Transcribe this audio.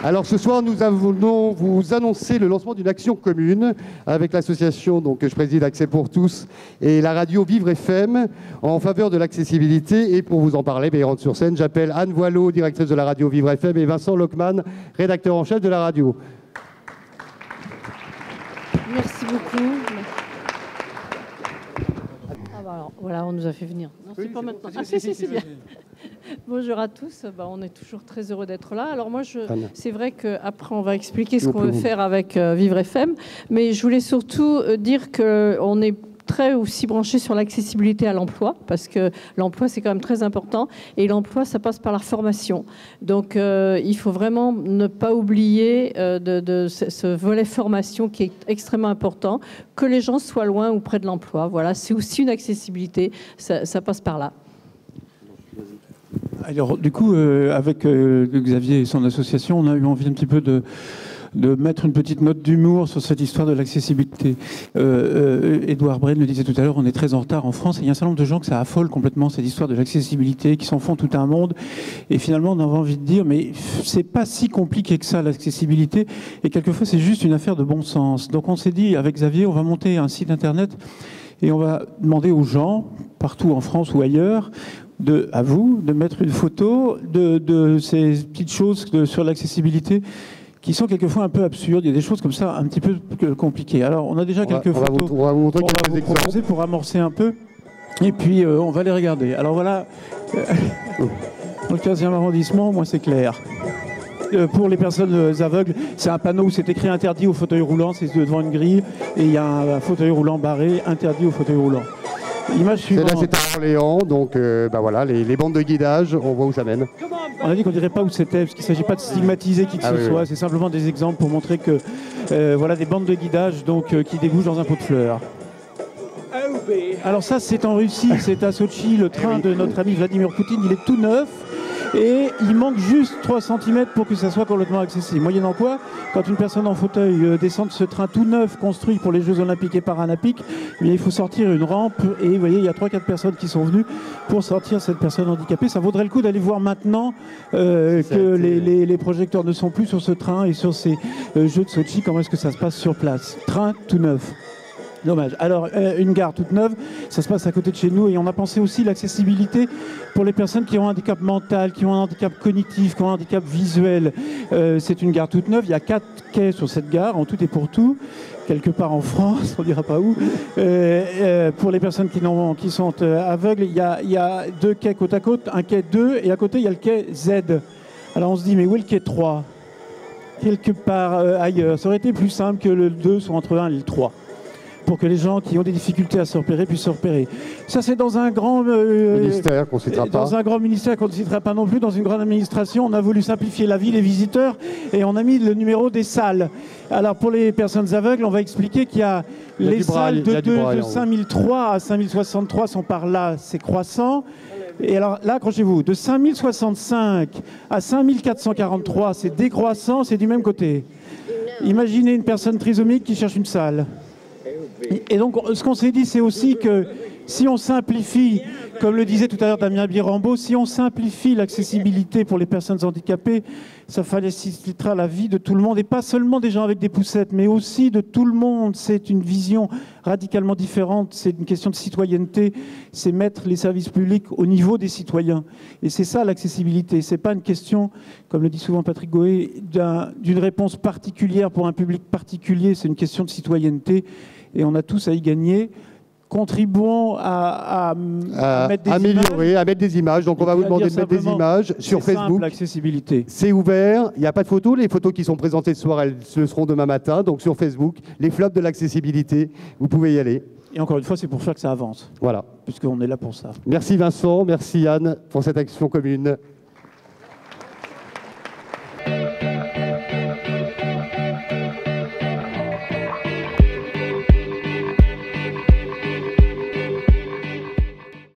Alors ce soir, nous allons vous annoncer le lancement d'une action commune avec l'association que je préside, Accès pour tous, et la radio Vivre FM en faveur de l'accessibilité. Et pour vous en parler, et rendre sur scène, j'appelle Anne Voileau, directrice de la radio Vivre FM, et Vincent Lockman, rédacteur en chef de la radio. Merci beaucoup. Alors, voilà, on nous a fait venir. Non, c'est pas maintenant. Ah, c'est bien. Bonjour à tous. On est toujours très heureux d'être là. Alors moi, c'est vrai qu'après, on va expliquer ce qu'on veut faire avec Vivre FM. Mais je voulais surtout dire qu'on est très aussi branché sur l'accessibilité à l'emploi, parce que l'emploi, c'est quand même très important. Et l'emploi, ça passe par la formation. Donc, il faut vraiment ne pas oublier de ce volet formation qui est extrêmement important, que les gens soient loin ou près de l'emploi. Voilà, c'est aussi une accessibilité. Ça passe par là. Alors, du coup, avec Xavier et son association, on a eu envie un petit peu de mettre une petite note d'humour sur cette histoire de l'accessibilité. Édouard Bren le disait tout à l'heure, on est très en retard en France, et il y a un certain nombre de gens que ça affole complètement, cette histoire de l'accessibilité, qui s'en font tout un monde, et finalement on a envie de dire, mais c'est pas si compliqué que ça, l'accessibilité, et quelquefois c'est juste une affaire de bon sens. Donc on s'est dit, avec Xavier, on va monter un site internet, et on va demander aux gens, partout en France ou ailleurs, à vous, de mettre une photo de ces petites choses sur l'accessibilité, qui sont quelquefois un peu absurdes. Il y a des choses comme ça un petit peu compliquées. Alors, on a déjà quelques photos on va vous montrer quelques exemples proposer pour amorcer un peu. Et puis, on va les regarder. Alors voilà, dans le 15e arrondissement, moi, c'est clair. Pour les personnes aveugles, c'est un panneau où c'est écrit interdit au fauteuil roulant, c'est devant une grille, et il y a un fauteuil roulant barré, interdit au fauteuil roulant. Image suivante. Là, c'est à Orléans, donc voilà, les bandes de guidage, on voit où ça mène. On a dit qu'on ne dirait pas où c'était, parce qu'il ne s'agit pas de stigmatiser qui que ce soit, c'est simplement des exemples pour montrer que voilà des bandes de guidage qui débouchent dans un pot de fleurs. Alors ça, c'est en Russie, c'est à Sochi, le train de notre ami Vladimir Poutine, il est tout neuf. Et il manque juste 3 cm pour que ça soit complètement accessible. Moyennant quoi, quand une personne en fauteuil descend de ce train tout neuf, construit pour les Jeux Olympiques et Paralympiques, il faut sortir une rampe. Et vous voyez, il y a 3-4 personnes qui sont venues pour sortir cette personne handicapée. Ça vaudrait le coup d'aller voir maintenant que les projecteurs ne sont plus sur ce train et sur ces Jeux de Sochi. Comment est-ce que ça se passe sur place? Train tout neuf. Dommage. Alors, une gare toute neuve, ça se passe à côté de chez nous, et on a pensé aussi l'accessibilité pour les personnes qui ont un handicap mental, qui ont un handicap cognitif, qui ont un handicap visuel. C'est une gare toute neuve, il y a 4 quais sur cette gare, en tout et pour tout, quelque part en France, on ne dira pas où. Pour les personnes qui sont aveugles, il y a 2 quais côte à côte, un quai 2, et à côté, il y a le quai Z. Alors on se dit, mais où est le quai 3? Quelque part ailleurs. Ça aurait été plus simple que le 2 soit entre 1 et le 3. Pour que les gens qui ont des difficultés à se repérer puissent se repérer. Ça, c'est dans un grand ministère qu'on ne citera pas. Dans un grand ministère qu'on ne citera pas non plus, dans une grande administration, on a voulu simplifier la vie des visiteurs et on a mis le numéro des salles. Alors, pour les personnes aveugles, on va expliquer qu'il y a les salles de 5003 à 5063 sont par là, c'est croissant. Et alors là, accrochez-vous, de 5065 à 5443, c'est décroissant, c'est du même côté. Imaginez une personne trisomique qui cherche une salle. Et donc, ce qu'on s'est dit, c'est aussi que si on simplifie, comme le disait tout à l'heure Damien Birambeau, si on simplifie l'accessibilité pour les personnes handicapées, ça facilitera la vie de tout le monde, et pas seulement des gens avec des poussettes, mais aussi de tout le monde. C'est une vision radicalement différente, c'est une question de citoyenneté, c'est mettre les services publics au niveau des citoyens. Et c'est ça l'accessibilité, c'est pas une question, comme le dit souvent Patrick Goé, d'une réponse particulière pour un public particulier, c'est une question de citoyenneté, et on a tous à y gagner. Contribuons à mettre des images. Donc on va vous demander de mettre des images sur Facebook. L'accessibilité. C'est ouvert, il n'y a pas de photos. Les photos qui sont présentées ce soir, elles le seront demain matin. Donc sur Facebook, les flops de l'accessibilité, vous pouvez y aller. Et encore une fois, c'est pour faire que ça avance. Voilà. Puisqu'on est là pour ça. Merci Vincent, merci Anne pour cette action commune.